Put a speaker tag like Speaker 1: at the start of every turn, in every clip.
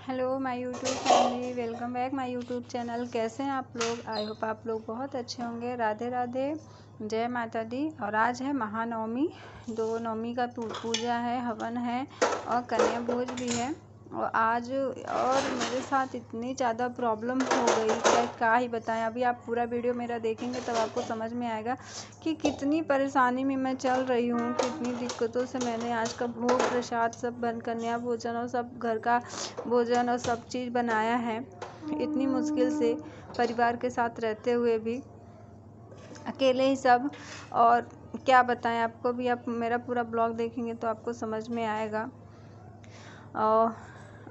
Speaker 1: Hello my YouTube family, welcome back my YouTube channel. कैसे हैं आप लोग? आई होप आप लोग बहुत अच्छे होंगे। राधे राधे, जय माता दी। और आज है महानवमी। दो नवमी का पूजा है, हवन है और कन्या भोज भी है। और आज मेरे साथ इतनी ज़्यादा प्रॉब्लम हो गई क्या ही बताएं। अभी आप पूरा वीडियो मेरा देखेंगे तब आपको समझ में आएगा कि कितनी परेशानी में मैं चल रही हूँ, कितनी दिक्कतों से मैंने आज का भोग प्रसाद सब बंद, कन्या भोजन और सब घर का भोजन और सब चीज़ बनाया है। इतनी मुश्किल से परिवार के साथ रहते हुए भी अकेले ही सब। और क्या बताएं आपको भी, आप मेरा पूरा ब्लॉग देखेंगे तो आपको समझ में आएगा।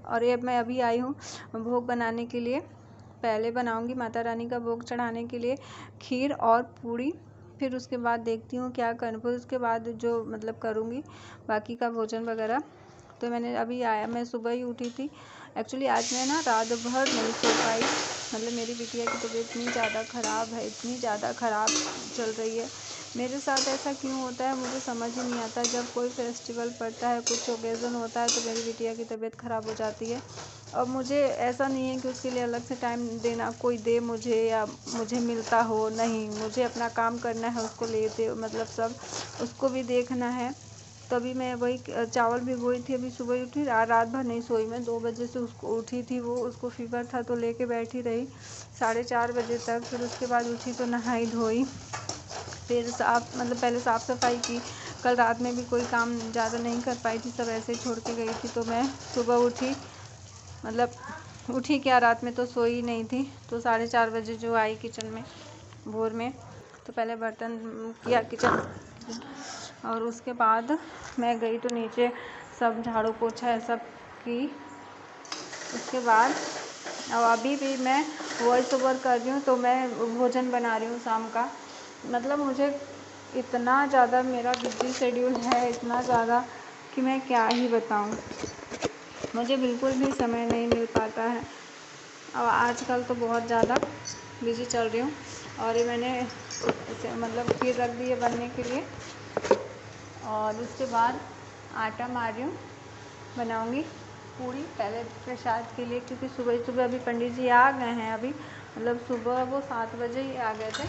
Speaker 1: और ये मैं अभी आई हूँ भोग बनाने के लिए। पहले बनाऊंगी माता रानी का भोग चढ़ाने के लिए खीर और पूड़ी, फिर उसके बाद देखती हूँ क्या करूँ, फिर उसके बाद जो मतलब करूँगी बाकी का भोजन वगैरह। तो मैंने अभी मैं सुबह ही उठी थी। एक्चुअली आज मैं ना रात भर नहीं सो पाई। मतलब मेरी बिटिया की तबीयत इतनी ज़्यादा ख़राब है, इतनी ज़्यादा ख़राब चल रही है। मेरे साथ ऐसा क्यों होता है मुझे समझ ही नहीं आता। जब कोई फेस्टिवल पड़ता है, कुछ ओकेज़न होता है तो मेरी बिटिया की तबीयत ख़राब हो जाती है। और मुझे ऐसा नहीं है कि उसके लिए अलग से टाइम देना कोई दे मुझे या मुझे मिलता हो, नहीं, मुझे अपना काम करना है, उसको लेते मतलब सब उसको भी देखना है। तभी मैं वही चावल भिगोई थी, अभी सुबह उठी। रात भर नहीं सोई मैं, 2 बजे से उसको उठी थी। वो उसको फीवर था तो लेके बैठी रही 4:30 बजे तक। फिर उसके बाद उठी तो नहाई धोई, फिर पहले साफ़ सफाई की। कल रात में भी कोई काम ज़्यादा नहीं कर पाई थी, सब ऐसे ही छोड़ के गई थी। तो मैं सुबह उठी, मतलब उठी क्या, रात में तो सोई नहीं थी। तो 4:30 बजे जो आई किचन में भोर में, तो पहले बर्तन किया किचन, और उसके बाद मैं गई तो नीचे सब झाड़ू पोछा सब की। उसके बाद अब अभी भी मैं वॉइस ओवर कर रही हूँ, तो मैं भोजन बना रही हूँ शाम का। मतलब मुझे इतना ज़्यादा मेरा बिजी शेड्यूल है, इतना ज़्यादा कि मैं क्या ही बताऊँ। मुझे बिल्कुल भी समय नहीं मिल पाता है। और आजकल तो बहुत ज़्यादा बिजी चल रही हूँ। और ये मैंने इसे मतलब खीर रख दी है बनने के लिए। और उसके बाद आटा मार रही हूँ, बनाऊँगी पूड़ी पहले प्रसाद के लिए। क्योंकि सुबह सुबह अभी पंडित जी आ गए हैं। अभी मतलब सुबह वो 7 बजे ही आ गए थे,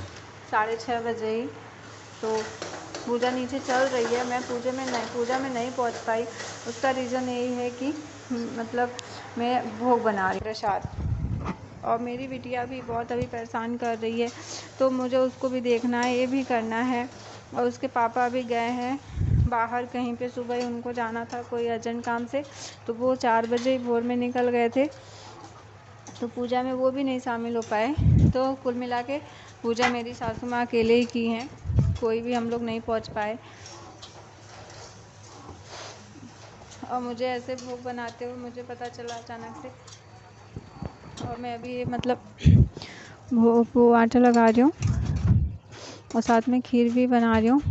Speaker 1: 6:30 बजे ही। तो पूजा नीचे चल रही है, मैं पूजा में नहीं पहुंच पाई। उसका रीज़न यही है कि मतलब मैं भोग बना रही प्रसाद। और मेरी बिटिया भी बहुत अभी परेशान कर रही है, तो मुझे उसको भी देखना है, ये भी करना है। और उसके पापा भी गए हैं बाहर कहीं पे, सुबह ही उनको जाना था कोई अर्जेंट काम से, तो वो 4 बजे भोर में निकल गए थे। तो पूजा में वो भी नहीं शामिल हो पाए। तो कुल मिला के पूजा मेरी सासू माँ अकेले ही की हैं, कोई भी हम लोग नहीं पहुँच पाए। और मुझे ऐसे भोग बनाते हुए मुझे पता चला अचानक से। और मैं अभी मतलब भोग को आटा लगा रही हूँ और साथ में खीर भी बना रही हूँ।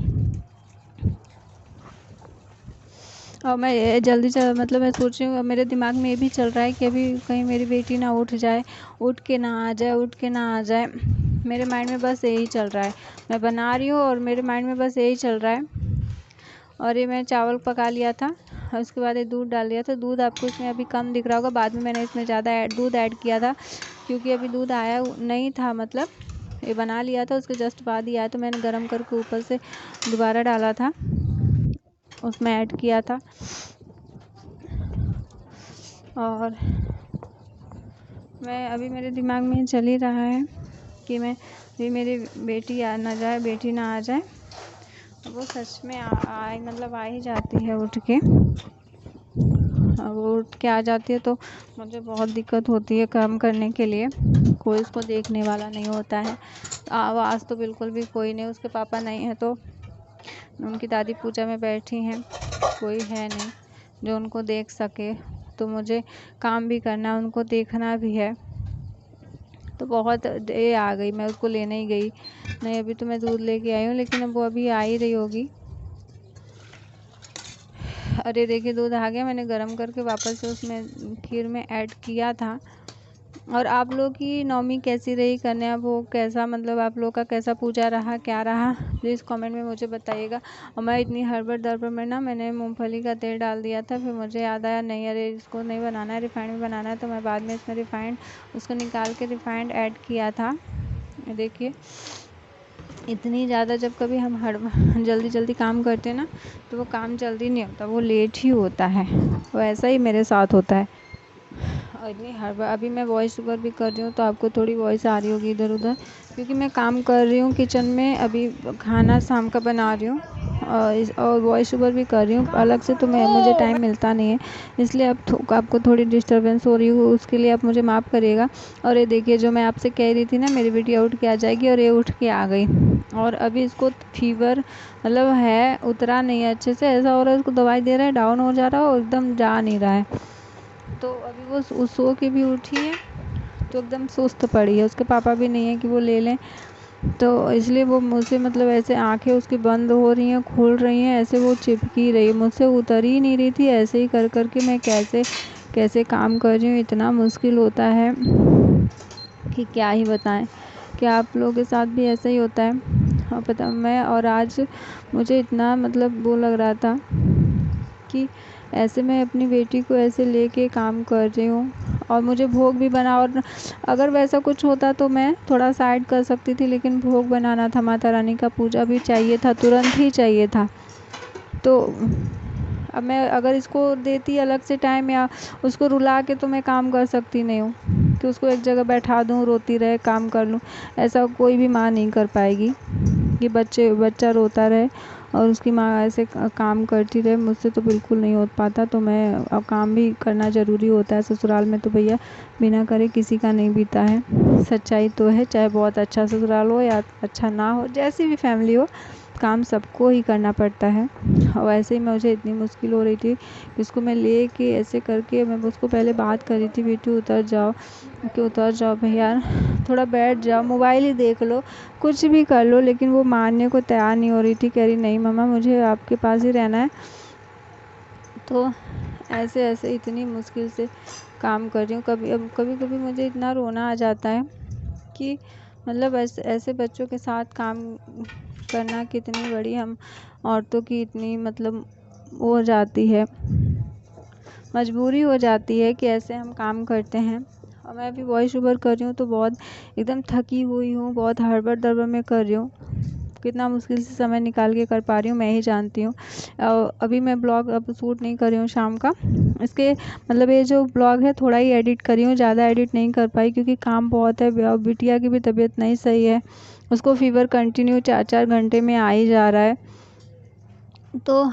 Speaker 1: और मैं जल्दी से मतलब मैं सोच रही हूँ, मेरे दिमाग में ये भी चल रहा है कि अभी कहीं मेरी बेटी ना उठ जाए, उठ के ना आ जाए। मेरे माइंड में बस यही चल रहा है। मैं बना रही हूँ और मेरे माइंड में बस यही चल रहा है। और ये मैं चावल पका लिया था और उसके बाद ये दूध डाल दिया था। दूध आपको इसमें अभी कम दिख रहा होगा, बाद में मैंने इसमें ज़्यादा दूध ऐड किया था, क्योंकि अभी दूध आया नहीं था। मतलब ये बना लिया था, उसके जस्ट बाद ही आया, तो मैंने गर्म करके ऊपर से दोबारा डाला था, उसमें ऐड किया था। और मैं अभी मेरे दिमाग में चल ही रहा है कि मैं भी मेरी बेटी ना आ जाए। वो सच में मतलब आ ही जाती है उठ के। वो उठ के आ जाती है तो मुझे बहुत दिक्कत होती है काम करने के लिए। कोई उसको देखने वाला नहीं होता है। आज तो बिल्कुल भी कोई नहीं, उसके पापा नहीं है तो उनकी दादी पूजा में बैठी हैं, कोई है नहीं जो उनको देख सके। तो मुझे काम भी करना, उनको देखना भी है। तो बहुत देर आ गई, मैं उसको लेने ही गई नहीं। अभी तो मैं दूध लेके आई हूँ, लेकिन अब वो अभी आ ही रही होगी। अरे देखिए दूध आ गया, मैंने गर्म करके वापस से उसमें खीर में ऐड किया था। और आप लोग की नवमी कैसी रही, कन्या भोग कैसा, मतलब आप लोग का कैसा पूजा रहा, क्या रहा, प्लीज़ कमेंट में मुझे बताइएगा। और मैं इतनी हड़बड़ दड़बड़ में ना मैंने मूंगफली का तेल डाल दिया था, फिर मुझे याद आया नहीं अरे इसको नहीं बनाना है, रिफाइंड में बनाना है, तो मैं बाद में इसमें रिफाइंड उसको निकाल के रिफाइंड ऐड किया था। देखिए इतनी ज़्यादा जब कभी हम जल्दी जल्दी काम करते हैं ना तो वो काम जल्दी नहीं होता, वो लेट ही होता है। वैसा ही मेरे साथ होता है। और इतनी हड़बड़, अभी मैं वॉइस ओवर भी कर रही हूँ तो आपको थोड़ी वॉइस आ रही होगी इधर उधर, क्योंकि मैं काम कर रही हूँ किचन में, अभी खाना शाम का बना रही हूँ और वॉइस ओवर भी कर रही हूँ अलग से, तो मुझे टाइम मिलता नहीं है, इसलिए अब आपको थोड़ी डिस्टर्बेंस हो रही हो, उसके लिए आप मुझे माफ़ करिएगा। और ये देखिए जो मैं आपसे कह रही थी ना मेरी बेटी उठ के आ जाएगी, और ये उठ के आ गई। और अभी इसको फीवर मतलब है, उतरा नहीं है अच्छे से, ऐसा हो रहा है उसको दवाई दे रहा है डाउन हो जा रहा है और एकदम जा नहीं रहा है। तो अभी वो सो के भी उठी है तो एकदम सुस्त पड़ी है, उसके पापा भी नहीं है कि वो ले लें, तो इसलिए वो मुझसे मतलब ऐसे आंखें उसकी बंद हो रही हैं खुल रही हैं, ऐसे वो चिपकी रही है मुझसे, उतर ही नहीं रही थी। ऐसे ही कर कर के मैं कैसे कैसे काम कर रही हूँ, इतना मुश्किल होता है कि क्या ही बताएं। क्या आप लोगों के साथ भी ऐसा ही होता है? और पता मैं और आज मुझे इतना मतलब वो लग रहा था कि ऐसे मैं अपनी बेटी को ऐसे लेके काम कर रही हूँ, और मुझे भोग भी बना, और अगर वैसा कुछ होता तो मैं थोड़ा साइड कर सकती थी, लेकिन भोग बनाना था, माता रानी का पूजा भी चाहिए था, तुरंत ही चाहिए था। तो अब मैं अगर इसको देती अलग से टाइम या उसको रुला के तो मैं काम कर सकती नहीं हूँ कि उसको एक जगह बैठा दूँ रोती रहे काम कर लूँ, ऐसा कोई भी माँ नहीं कर पाएगी कि बच्चा रोता रहे और उसकी माँ ऐसे काम करती रहे, मुझसे तो बिल्कुल नहीं हो पाता। तो मैं अब काम भी करना ज़रूरी होता है, ससुराल में तो भैया बिना करे किसी का नहीं बीता है, सच्चाई तो है, चाहे बहुत अच्छा ससुराल हो या अच्छा ना हो, जैसी भी फैमिली हो, काम सबको ही करना पड़ता है। और ऐसे ही मुझे इतनी मुश्किल हो रही थी कि उसको मैं ले के ऐसे करके, मैं उसको पहले बात कर रही थी बेटी उतर जाओ, कि उतर जाओ भैया थोड़ा बैठ जाओ, मोबाइल ही देख लो, कुछ भी कर लो, लेकिन वो मानने को तैयार नहीं हो रही थी, कह रही नहीं मम्मा मुझे आपके पास ही रहना है। तो ऐसे ऐसे इतनी मुश्किल से काम कर रही हूँ, कभी कभी मुझे इतना रोना आ जाता है कि मतलब ऐसे बच्चों के साथ काम करना कितनी बड़ी हम औरतों की इतनी मतलब वो हो जाती है, मजबूरी हो जाती है कि ऐसे हम काम करते हैं। और मैं अभी वॉइस ओवर कर रही हूँ तो बहुत एकदम थकी हुई हूँ, बहुत हड़बड़ दड़बड़ में कर रही हूँ, कितना मुश्किल से समय निकाल के कर पा रही हूँ मैं ही जानती हूँ। अभी मैं ब्लॉग अब शूट नहीं कर रही हूँ शाम का, इसके मतलब ये जो ब्लॉग है थोड़ा ही एडिट करी हूँ, ज़्यादा एडिट नहीं कर पाई क्योंकि काम बहुत है, और बिटिया की भी तबीयत नहीं सही है, उसको फीवर कंटिन्यू 4-4 घंटे में आ ही जा रहा है, तो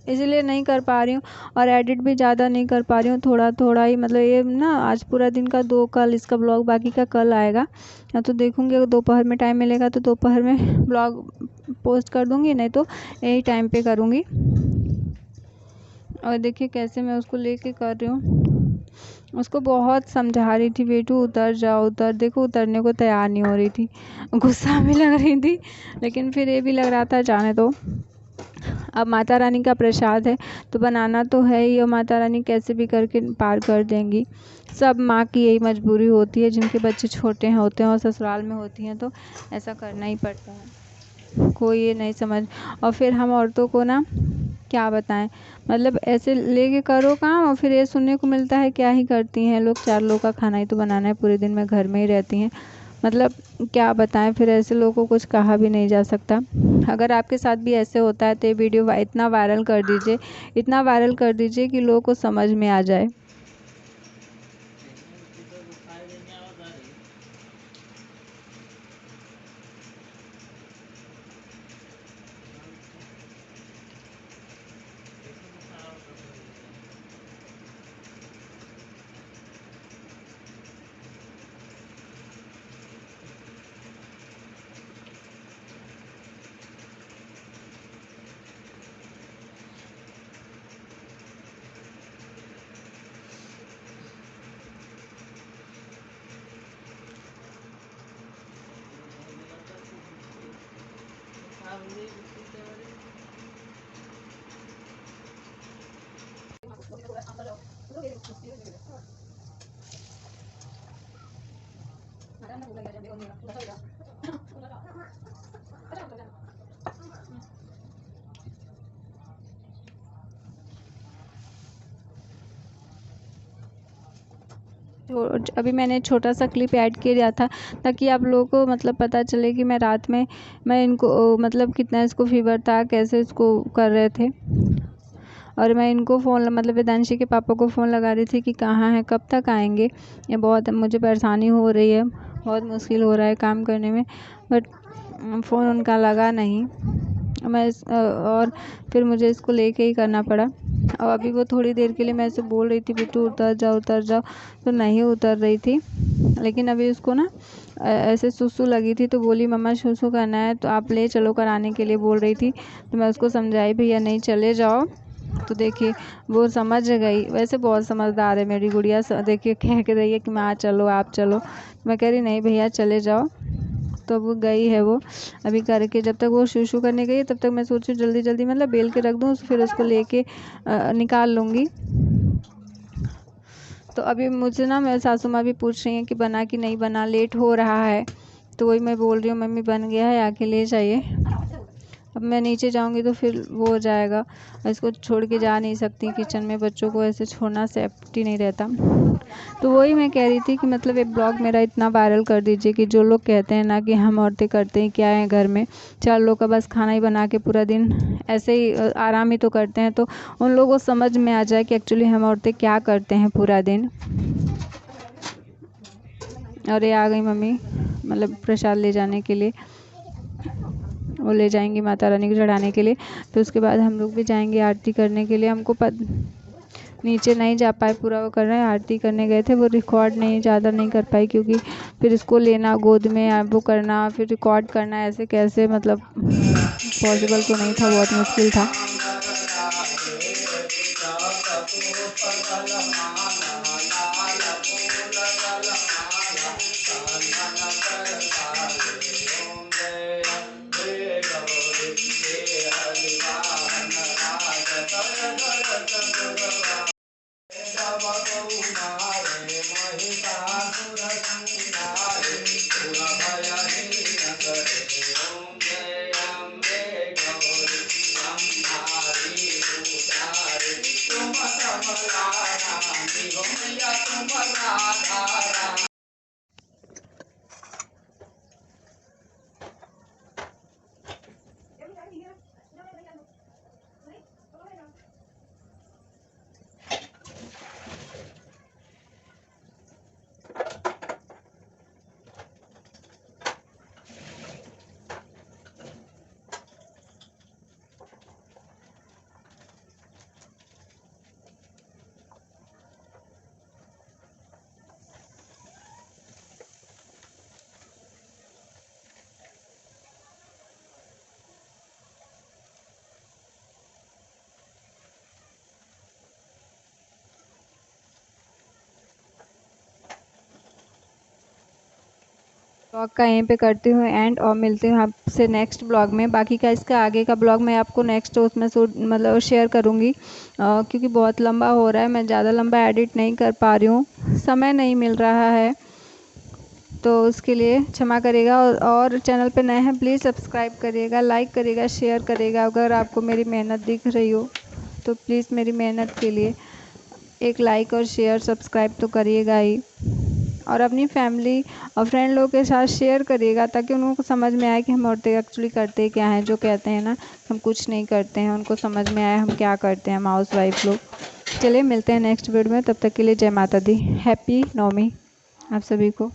Speaker 1: इसलिए नहीं कर पा रही हूँ। और एडिट भी ज़्यादा नहीं कर पा रही हूँ, थोड़ा थोड़ा ही, मतलब ये ना आज पूरा दिन का 2, कल इसका ब्लॉग बाकी का कल आएगा, या तो देखूँगी अगर दोपहर में टाइम मिलेगा तो दोपहर में ब्लॉग पोस्ट कर दूँगी, नहीं तो यही टाइम पे करूँगी। और देखिए कैसे मैं उसको लेके कर रही हूँ, उसको बहुत समझा रही थी बेटू उतर जाओ उतर, देखो उतरने को तैयार नहीं हो रही थी, गुस्सा भी लग रही थी, लेकिन फिर ये भी लग रहा था जाने दो, अब माता रानी का प्रसाद है तो बनाना तो है ही, और माता रानी कैसे भी करके पार कर देंगी। सब माँ की यही मजबूरी होती है, जिनके बच्चे छोटे होते हैं और ससुराल में होती हैं तो ऐसा करना ही पड़ता है, कोई ये नहीं समझ। और फिर हम औरतों को ना क्या बताएं, मतलब ऐसे लेके करो काम और फिर ये सुनने को मिलता है क्या ही करती हैं लोग, 4 लोग का खाना ही तो बनाना है, पूरे दिन में घर में ही रहती हैं, मतलब क्या बताएं। फिर ऐसे लोगों को कुछ कहा भी नहीं जा सकता। अगर आपके साथ भी ऐसे होता है तो ये वीडियो इतना वायरल कर दीजिए, इतना वायरल कर दीजिए कि लोगों को समझ में आ जाए। अभी मैंने छोटा सा क्लिप ऐड किया था ताकि आप लोगों को मतलब पता चले कि मैं रात में मैं इनको मतलब कितना इसको फीवर था, कैसे इसको कर रहे थे। और मैं इनको फ़ोन मतलब वेदांशी के पापा को फ़ोन लगा रही थी कि कहाँ हैं, कब तक आएंगे, ये बहुत मुझे परेशानी हो रही है, बहुत मुश्किल हो रहा है काम करने में। बट फ़ोन उनका लगा नहीं। और फिर मुझे इसको लेके ही करना पड़ा। और अभी वो थोड़ी देर के लिए मैं इसे बोल रही थी बिट्टू उतर जाओ तो नहीं उतर रही थी। लेकिन अभी उसको ना ऐसे सुसु लगी थी तो बोली मम्मा सुसु करना है तो आप ले चलो कराने के लिए बोल रही थी। तो मैं उसको समझाई भैया नहीं चले जाओ। तो देखिए वो समझ गई। वैसे बहुत समझदार है मेरी गुड़िया। देखिए कह के रही है कि माँ चलो आप चलो। मैं कह रही नहीं भैया चले जाओ। तो वो गई है वो अभी करके। जब तक वो शूशू करने गई तब तक मैं सोचूं जल्दी जल्दी मतलब बेल के रख दूँ, फिर उसको लेके निकाल लूँगी। तो अभी मुझे ना मेरे सासू माँ भी पूछ रही हैं कि बना कि नहीं बना, लेट हो रहा है। तो वही मैं बोल रही हूँ मम्मी बन गया है आके ले जाइए। अब मैं नीचे जाऊंगी तो फिर वो हो जाएगा। इसको छोड़ के जा नहीं सकती किचन में, बच्चों को ऐसे छोड़ना सेफ्टी नहीं रहता। तो वही मैं कह रही थी कि मतलब एक ब्लॉग मेरा इतना वायरल कर दीजिए कि जो लोग कहते हैं ना कि हम औरतें करते हैं क्या है घर में, 4 लोग का बस खाना ही बना के पूरा दिन ऐसे ही आराम ही तो करते हैं। तो उन लोगों को समझ में आ जाए कि एक्चुअली हम औरतें क्या करते हैं पूरा दिन। और ये आ गई मम्मी मतलब प्रसाद ले जाने के लिए। वो ले जाएंगी माता रानी को चढ़ाने के लिए। फिर उसके बाद हम लोग भी जाएंगे आरती करने के लिए। हमको नीचे नहीं जा पाए पूरा वो कर रहे हैं। आरती करने गए थे, वो रिकॉर्ड नहीं ज़्यादा नहीं कर पाई क्योंकि फिर इसको लेना गोद में वो करना फिर रिकॉर्ड करना ऐसे कैसे मतलब पॉसिबल तो नहीं था, बहुत मुश्किल था। ब्लॉग का यहीं पे करती हूँ एंड और मिलती हूँ आपसे नेक्स्ट ब्लॉग में। बाकी का इसका आगे का ब्लॉग मैं आपको नेक्स्ट उसमें मतलब शेयर करूँगी क्योंकि बहुत लंबा हो रहा है। मैं ज़्यादा लंबा एडिट नहीं कर पा रही हूँ, समय नहीं मिल रहा है, तो उसके लिए क्षमा करिएगा। और चैनल पे नए हैं प्लीज़ सब्सक्राइब करिएगा, लाइक करिएगा, शेयर करिएगा। अगर आपको मेरी मेहनत दिख रही हो तो प्लीज़ मेरी मेहनत के लिए एक लाइक और शेयर सब्सक्राइब तो करिएगा ही। और अपनी फैमिली और फ्रेंड लोगों के साथ शेयर करिएगा ताकि उन लोगों को समझ में आए कि हम औरतें एक्चुअली करते क्या हैं। जो कहते हैं ना हम कुछ नहीं करते हैं, उनको समझ में आए हम क्या करते हैं हम हाउस वाइफ लोग। चलिए मिलते हैं नेक्स्ट वीडियो में, तब तक के लिए जय माता दी, हैप्पी नवमी आप सभी को।